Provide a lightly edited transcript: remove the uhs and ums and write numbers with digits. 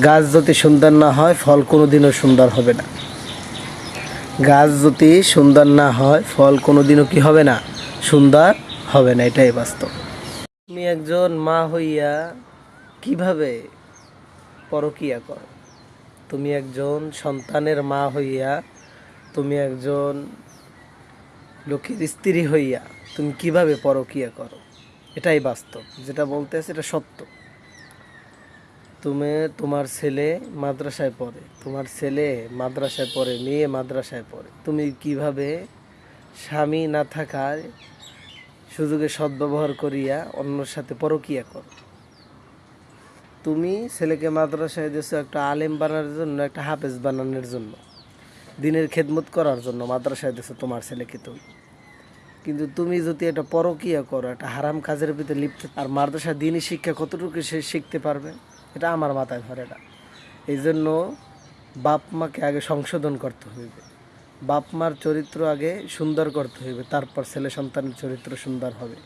গাছ যদি সুন্দর না হয় ফল কোনোদিনও সুন্দর হবে না। গাছ যদি সুন্দর না হয় ফল কোনোদিনও কি হবে না, সুন্দর হবে না, এটাই বাস্তব। তুমি একজন মা হইয়া কিভাবে পরকিয়া করো? তুমি একজন সন্তানের মা হইয়া, তুমি একজন লোকের স্ত্রী হইয়া তুমি কিভাবে পরকিয়া করো? এটাই বাস্তব, যেটা বলতে আছে এটা সত্য। তোমার ছেলে মাদ্রাসায় পড়ে, তোমার ছেলে মাদ্রাসায় পড়ে, মেয়ে মাদ্রাসায় পড়ে, তুমি কিভাবে স্বামী না থাকার সুযোগে সদ্ব্যবহার করিয়া অন্যর সাথে পরকিয়া করো? তুমি ছেলেকে মাদ্রাসায় দিয়েছো একটা আলেম বানানোর জন্য, একটা হাফেজ বানানোর জন্য, দিনের খেদমত করার জন্য মাদ্রাসায় দিয়েছো তোমার ছেলেকে তুমি। কিন্তু তুমি যদি এটা পরকিয়া করো, একটা হারাম কাজের ভিতরে লিপ্ত, আর মাদ্রাসা দিনই শিক্ষা কতটুকু সে শিখতে পারবে? এটা আমার মাথায় ধরে না। এই জন্য বাপ মাকে আগে সংশোধন করতে হইবে, বাপ মার চরিত্র আগে সুন্দর করতে হইবে, তারপর ছেলে সন্তানের চরিত্র সুন্দর হবে।